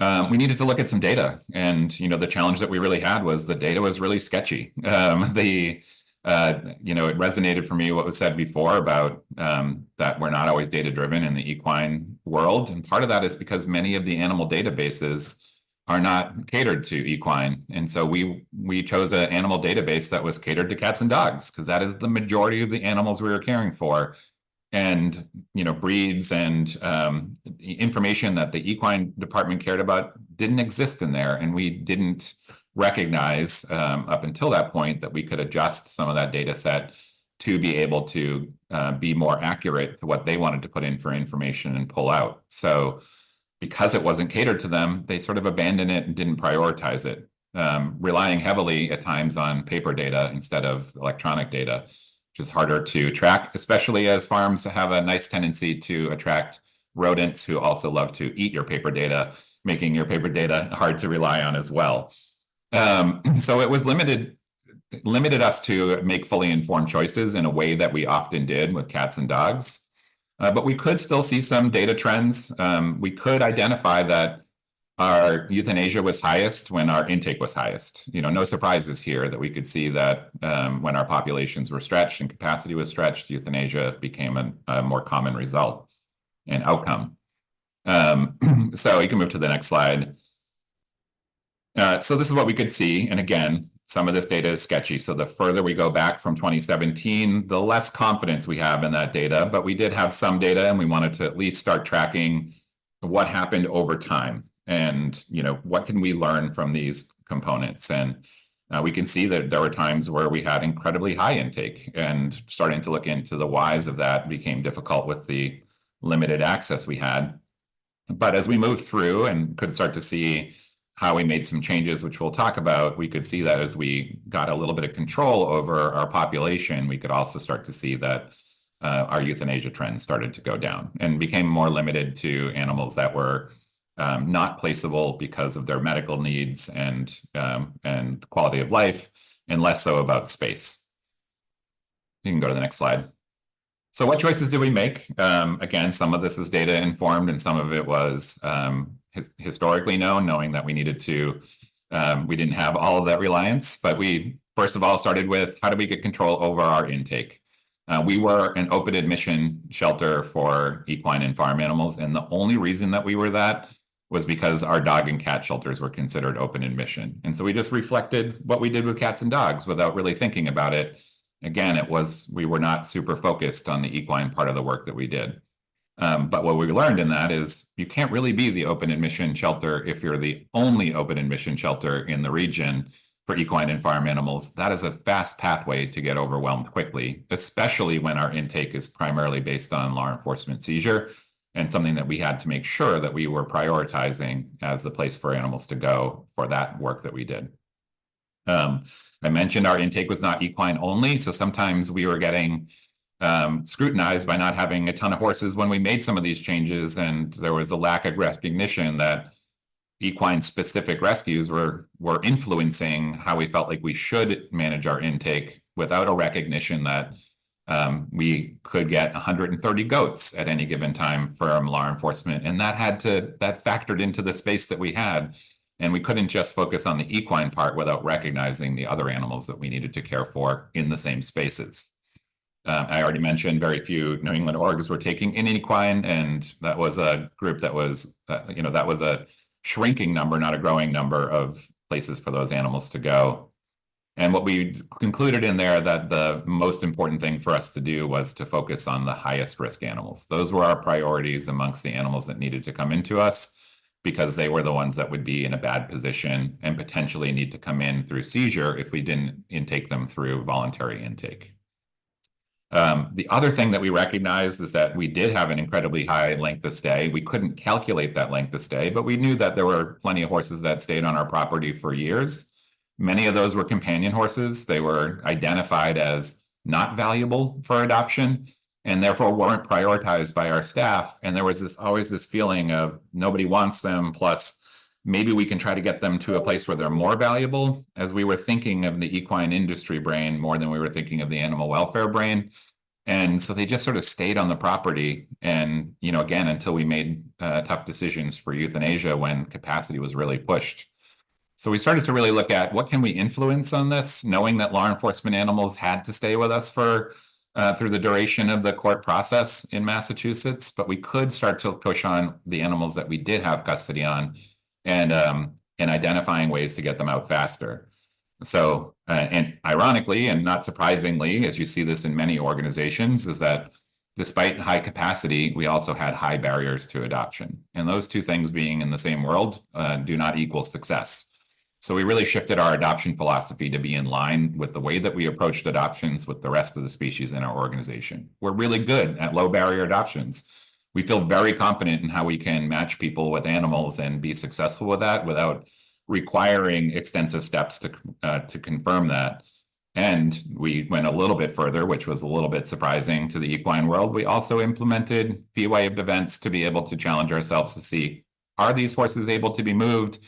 We needed to look at some data, and the challenge that we really had was the data was really sketchy. It resonated for me what was said before about that we're not always data driven in the equine world, and part of that is because many of the animal databases are not catered to equine, and so we chose an animal database that was catered to cats and dogs because that is the majority of the animals we were caring for. And breeds and information that the equine department cared about didn't exist in there, and we didn't recognize up until that point that we could adjust some of that data set to be able to be more accurate to what they wanted to put in for information and pull out. So because it wasn't catered to them, they sort of abandoned it and didn't prioritize it, relying heavily at times on paper data instead of electronic data, which is harder to track, especially as farms have a nice tendency to attract rodents who also love to eat your paper data, making your paper data hard to rely on as well. So it was limited us to make fully informed choices in a way that we often did with cats and dogs. But we could still see some data trends. We could identify that our euthanasia was highest when our intake was highest. No surprises here that we could see that when our populations were stretched and capacity was stretched, euthanasia became a more common result and outcome. So you can move to the next slide. So this is what we could see. And again, some of this data is sketchy. So the further we go back from 2017, the less confidence we have in that data. But we did have some data, and we wanted to at least start tracking what happened over time. And, what can we learn from these components? And we can see that there were times where we had incredibly high intake, and starting to look into the whys of that became difficult with the limited access we had. But as we moved through and could start to see how we made some changes, which we'll talk about, we could see that as we got a little bit of control over our population, we could also start to see that our euthanasia trend started to go down and became more limited to animals that were not placeable because of their medical needs and quality of life, and less so about space. You can go to the next slide. So what choices did we make? Again, some of this is data informed, and some of it was historically known, knowing that we needed to, we didn't have all of that reliance, but we first of all started with how do we get control over our intake? We were an open admission shelter for equine and farm animals, and the only reason that we were that was because our dog and cat shelters were considered open admission. And so we just reflected what we did with cats and dogs without really thinking about it. Again, we were not super focused on the equine part of the work that we did. But what we learned in that is you can't really be the open admission shelter if you're the only open admission shelter in the region for equine and farm animals. That is a fast pathway to get overwhelmed quickly, especially when our intake is primarily based on law enforcement seizure, and something that we had to make sure that we were prioritizing as the place for animals to go for that work that we did. I mentioned our intake was not equine only, so sometimes we were getting scrutinized by not having a ton of horses when we made some of these changes, and there was a lack of recognition that equine specific rescues were influencing how we felt like we should manage our intake, without a recognition that We could get 130 goats at any given time from law enforcement, and that factored into the space that we had. And we couldn't just focus on the equine part without recognizing the other animals that we needed to care for in the same spaces. I already mentioned very few New England orgs were taking in equine, and that was a group that was, that was a shrinking number, not a growing number of places for those animals to go. And what we concluded in there that the most important thing for us to do was to focus on the highest risk animals. Those were our priorities amongst the animals that needed to come into us, because they were the ones that would be in a bad position and potentially need to come in through seizure if we didn't intake them through voluntary intake. The other thing that we recognized is that we did have an incredibly high length of stay. We couldn't calculate that length of stay, but we knew that there were plenty of horses that stayed on our property for years. Many of those were companion horses. They were identified as not valuable for adoption and therefore weren't prioritized by our staff. And there was always this feeling of nobody wants them, plus maybe we can try to get them to a place where they're more valuable, as we were thinking of the equine industry brain more than we were thinking of the animal welfare brain. And so they just sort of stayed on the property. And, again, until we made tough decisions for euthanasia when capacity was really pushed. So we started to really look at what can we influence on this, knowing that law enforcement animals had to stay with us for through the duration of the court process in Massachusetts, but we could start to push on the animals that we did have custody on, and identifying ways to get them out faster. So, and ironically, and not surprisingly, as you see this in many organizations, is that despite high capacity, we also had high barriers to adoption. And those two things being in the same world do not equal success. So we really shifted our adoption philosophy to be in line with the way that we approached adoptions with the rest of the species in our organization. We're really good at low barrier adoptions. We feel very confident in how we can match people with animals and be successful with that without requiring extensive steps to confirm that. And we went a little bit further, which was a little bit surprising to the equine world. We also implemented fee-waived events to be able to challenge ourselves to see, are these horses able to be moved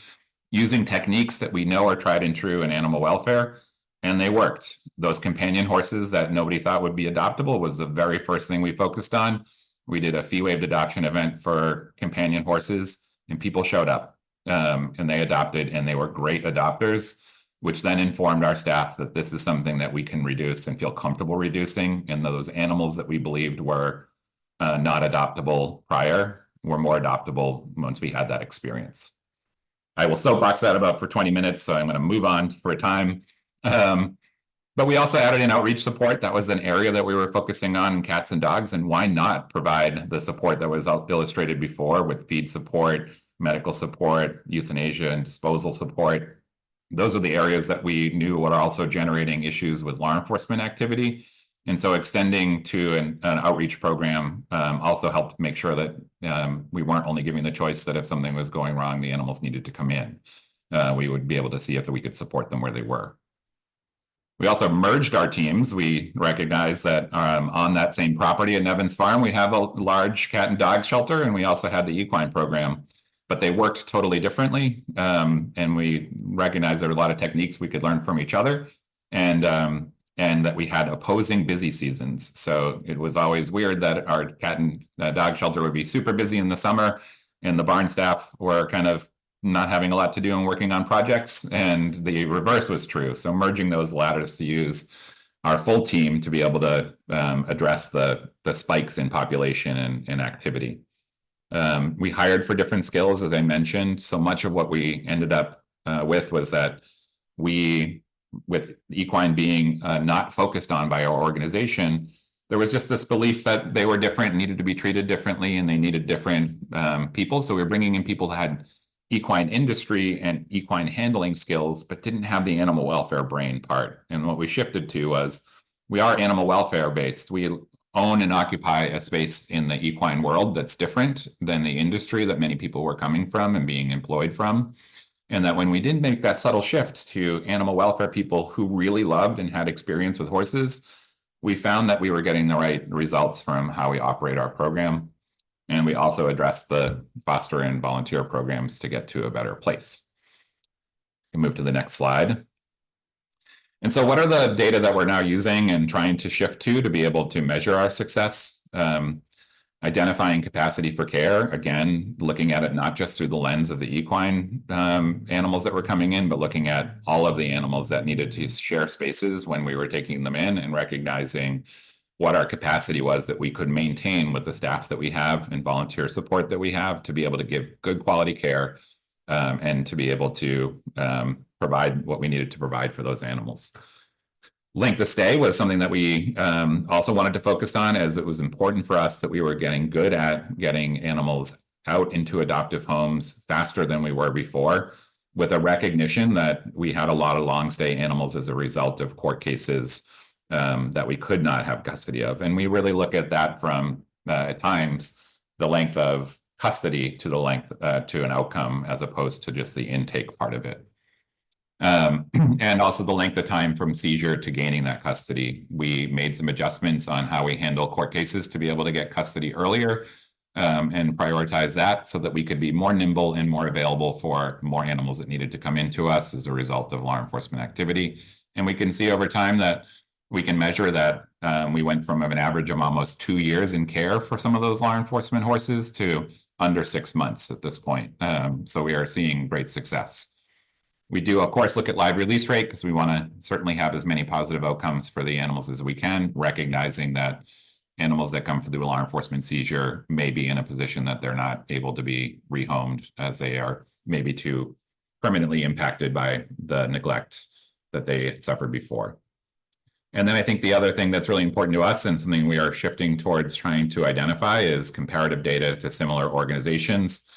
using techniques that we know are tried and true in animal welfare? And they worked. Those companion horses that nobody thought would be adoptable was the very first thing we focused on. We did a fee-waived adoption event for companion horses, and people showed up, and they adopted, and they were great adopters, which then informed our staff that this is something that we can reduce and feel comfortable reducing. And those animals that we believed were not adoptable prior were more adoptable once we had that experience. I will soapbox that about for 20 minutes, so I'm going to move on for a time. But we also added in outreach support. That was an area that we were focusing on in cats and dogs, and why not provide the support that was illustrated before with feed support, medical support, euthanasia and disposal support. Those are the areas that we knew were also generating issues with law enforcement activity. And so extending to an outreach program also helped make sure that we weren't only giving the choice that if something was going wrong, the animals needed to come in. We would be able to see if we could support them where they were. We also merged our teams. We recognized that on that same property at Nevins Farm, we have a large cat and dog shelter, and we also had the equine program, but they worked totally differently. And we recognized there were a lot of techniques we could learn from each other, and that we had opposing busy seasons. So it was always weird that our cat and dog shelter would be super busy in the summer, and the barn staff were kind of not having a lot to do and working on projects, and the reverse was true. So merging those allowed us to use our full team to be able to address the spikes in population and activity. We hired for different skills, as I mentioned. So much of what we ended up with was that with equine being not focused on by our organization, there was just this belief that they were different and needed to be treated differently, and they needed different people. So we were bringing in people that had equine industry and equine handling skills, but didn't have the animal welfare brain part. And what we shifted to was, we are animal welfare based. We own and occupy a space in the equine world that's different than the industry that many people were coming from and being employed from. And that when we did make that subtle shift to animal welfare people who really loved and had experience with horses, we found that we were getting the right results from how we operate our program. And we also addressed the foster and volunteer programs to get to a better place. We can move to the next slide. And so what are the data that we're now using and trying to shift to be able to measure our success? Identifying capacity for care, again, looking at it not just through the lens of the equine animals that were coming in, but looking at all of the animals that needed to share spaces when we were taking them in, and recognizing what our capacity was that we could maintain with the staff that we have and volunteer support that we have to be able to give good quality care, and to be able to provide what we needed to provide for those animals. Length of stay was something that we also wanted to focus on, as it was important for us that we were getting good at getting animals out into adoptive homes faster than we were before, with a recognition that we had a lot of long stay animals as a result of court cases that we could not have custody of. And we really look at that from, at times, the length of custody to the length to an outcome, as opposed to just the intake part of it. And also the length of time from seizure to gaining that custody. We made some adjustments on how we handle court cases to be able to get custody earlier, and prioritize that so that we could be more nimble and more available for more animals that needed to come into us as a result of law enforcement activity. And we can see over time that we can measure that we went from an average of almost 2 years in care for some of those law enforcement horses to under 6 months at this point. So we are seeing great success. We do, of course, look at live release rate, because we want to certainly have as many positive outcomes for the animals as we can, recognizing that animals that come through a law enforcement seizure may be in a position that they're not able to be rehomed, as they are maybe too permanently impacted by the neglect that they suffered before. And then I think the other thing that's really important to us, and something we are shifting towards trying to identify, is comparative data to similar organizations.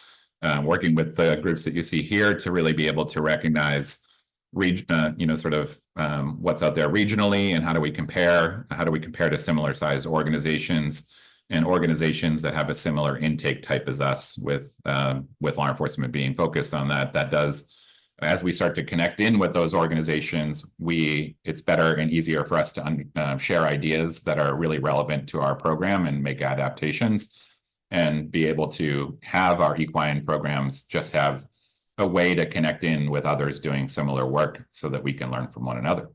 Working with the groups that you see here to really be able to recognize what's out there regionally, and how do we compare to similar sized organizations, and organizations that have a similar intake type as us, with law enforcement being focused on that. That does, as we start to connect in with those organizations, it's better and easier for us to share ideas that are really relevant to our program and make adaptations, and be able to have our equine programs just have a way to connect in with others doing similar work, so that we can learn from one another.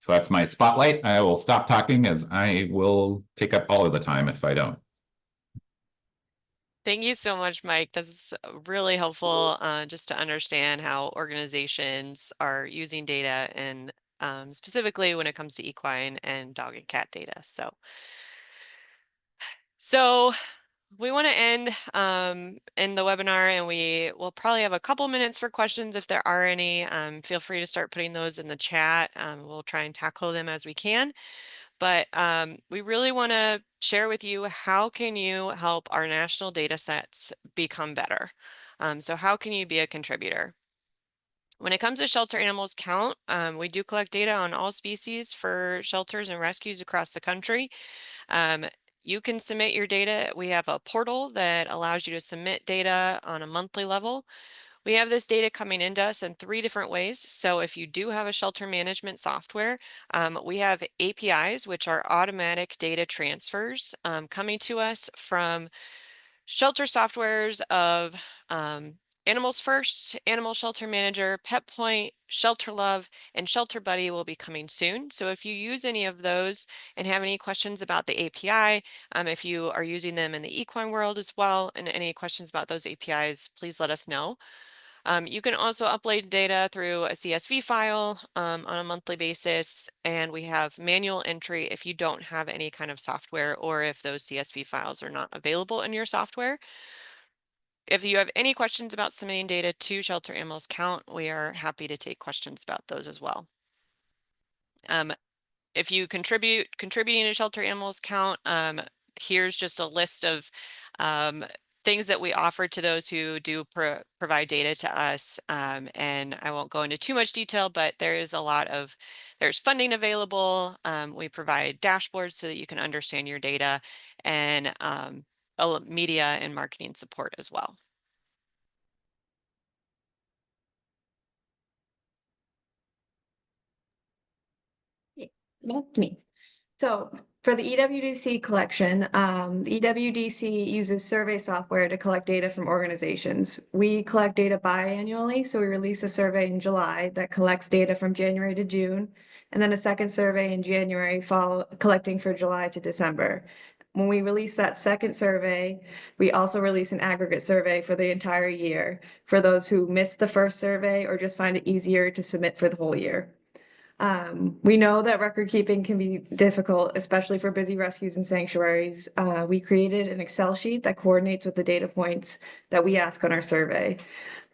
So that's my spotlight. I will stop talking, as I will take up all of the time if I don't. Thank you so much, Mike. This is really helpful just to understand how organizations are using data, and specifically when it comes to equine and dog and cat data. So we want to end in the webinar, and we will probably have a couple minutes for questions if there are any. Feel free to start putting those in the chat. We'll try and tackle them as we can. But we really want to share with you, how can you help our national data sets become better? So how can you be a contributor? When it comes to shelter animals count, we do collect data on all species for shelters and rescues across the country. You can submit your data. We have a portal that allows you to submit data on a monthly level. We have this data coming into us in 3 different ways. So if you do have a shelter management software, we have APIs, which are automatic data transfers coming to us from shelter softwares of Animals First, Animal Shelter Manager, Pet Point, Shelter Love, and Shelter Buddy will be coming soon. So if you use any of those and have any questions about the API, if you are using them in the equine world as well, and any questions about those APIs, please let us know. You can also upload data through a CSV file on a monthly basis, and we have manual entry if you don't have any kind of software, or if those CSV files are not available in your software. If you have any questions about submitting data to Shelter Animals Count, we are happy to take questions about those as well. If you contributing to Shelter Animals Count, here's just a list of things that we offer to those who do provide data to us. And I won't go into too much detail, but there's funding available. We provide dashboards so that you can understand your data, and media and marketing support as well. Back to me. So for the EWDC collection, the EWDC uses survey software to collect data from organizations. We collect data biannually, so we release a survey in July that collects data from January to June, and then a second survey in January collecting for July to December. When we release that second survey, we also release an aggregate survey for the entire year for those who missed the first survey or just find it easier to submit for the whole year. We know that record keeping can be difficult, especially for busy rescues and sanctuaries. We created an Excel sheet that coordinates with the data points that we ask on our survey.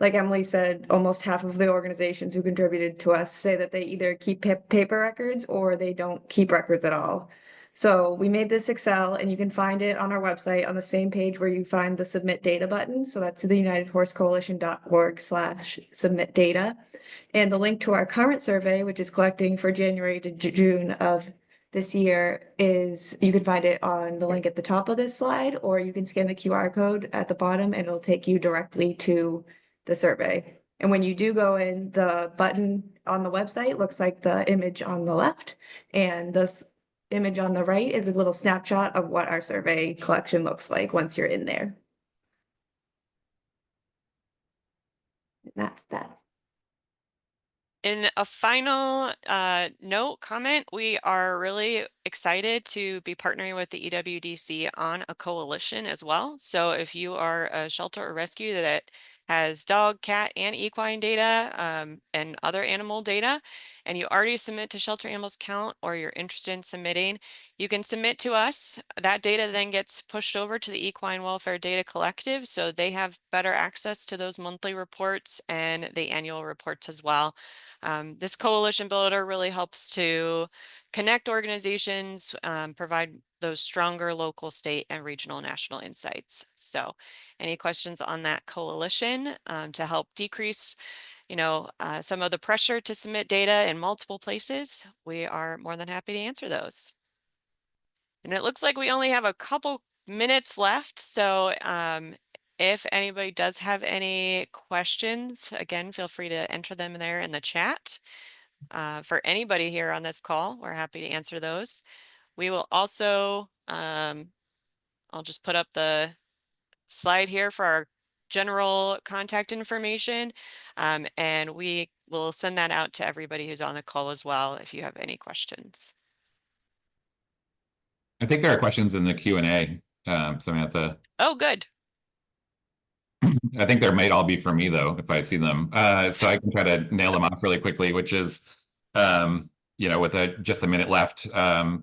Like Emily said, almost half of the organizations who contributed to us say that they either keep paper records or they don't keep records at all. So we made this Excel, and you can find it on our website on the same page where you find the submit data button. So that's the unitedhorsecoalition.org/submit data. And the link to our current survey, which is collecting for January to June of this year, is you can find it on the link at the top of this slide, or you can scan the QR code at the bottom and it'll take you directly to the survey. And when you do go in, the button on the website looks like the image on the left, and this image on the right is a little snapshot of what our survey collection looks like once you're in there. And that's that. In a final note comment, we are really excited to be partnering with the EWDC on a coalition as well. So if you are a shelter or rescue that has dog, cat, and equine data and other animal data, and you already submit to Shelter Animals Count, or you're interested in submitting, you can submit to us. That data then gets pushed over to the Equine Welfare Data Collective, so they have better access to those monthly reports and the annual reports as well. This coalition builder really helps to connect organizations, provide those stronger local, state, and regional national insights. So any questions on that coalition to help decrease, some of the pressure to submit data in multiple places, we are more than happy to answer those. And it looks like we only have a couple minutes left. So if anybody does have any questions, again, feel free to enter them in there in the chat. For anybody here on this call, we're happy to answer those. We will also, I'll just put up the slide here for our general contact information, and we will send that out to everybody who's on the call as well if you have any questions. I think there are questions in the Q&A, Samantha. Oh, good. I think there might all be for me though, if I see them. So I can try to nail them off really quickly, which is, with just a minute left,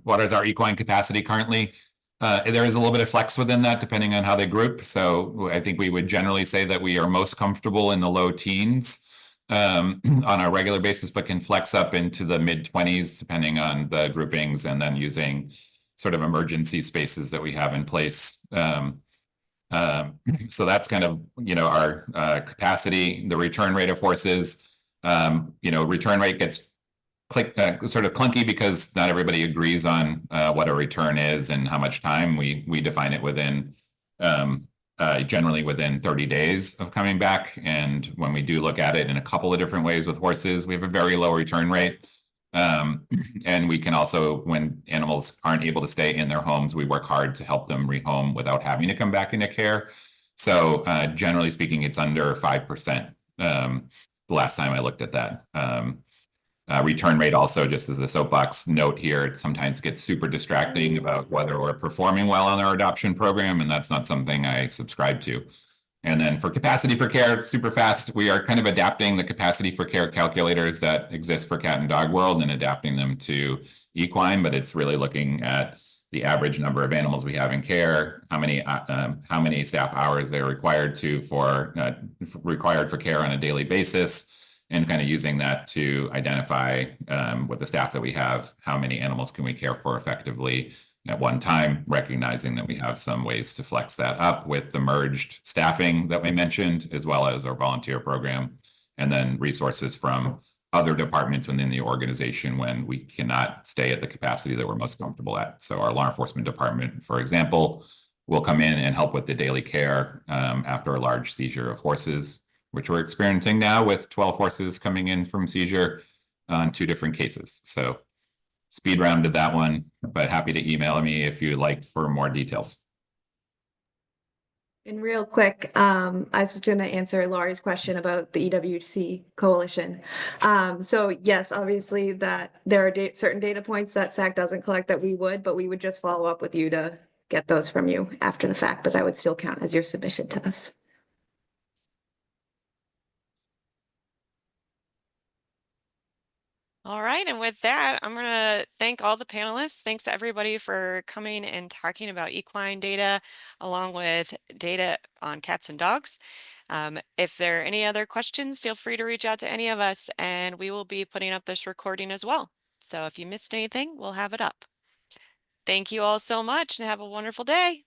what is our equine capacity currently? There is a little bit of flex within that depending on how they group. So I think we would generally say that we are most comfortable in the low teens on a regular basis, but can flex up into the mid-20s depending on the groupings, and then using sort of emergency spaces that we have in place. So that's kind of, our capacity. The return rate of horses, return rate gets sort of clunky because not everybody agrees on what a return is and how much time. We define it within generally within 30 days of coming back. And when we do look at it in a couple of different ways with horses, we have a very low return rate. And we can also, when animals aren't able to stay in their homes, we work hard to help them rehome without having to come back into care. So generally speaking, it's under 5%. The last time I looked at that. Return rate also, just as a soapbox note here, it sometimes gets super distracting about whether we're performing well on our adoption program, and that's not something I subscribe to. And then for capacity for care, super fast, we are kind of adapting the capacity for care calculators that exist for cat and dog world and adapting them to equine, but it's really looking at the average number of animals we have in care, how many staff hours they're required for care on a daily basis, and kind of using that to identify with the staff that we have, how many animals can we care for effectively at one time, recognizing that we have some ways to flex that up with the merged staffing that we mentioned, as well as our volunteer program, and then resources from other departments within the organization when we cannot stay at the capacity that we're most comfortable at. So our law enforcement department, for example, will come in and help with the daily care after a large seizure of horses, which we're experiencing now with 12 horses coming in from seizure on 2 different cases. So speed rounded that one, but happy to email me if you'd like for more details. And real quick, I was going to answer Laurie's question about the EWDC coalition. So yes, obviously that there are certain data points that SAC doesn't collect that we would, but we would just follow up with you to get those from you after the fact, but that would still count as your submission to us. All right, and with that, I'm going to thank all the panelists. Thanks to everybody for coming and talking about equine data, along with data on cats and dogs. If there are any other questions, feel free to reach out to any of us, and we will be putting up this recording as well. So if you missed anything, we'll have it up. Thank you all so much, and have a wonderful day.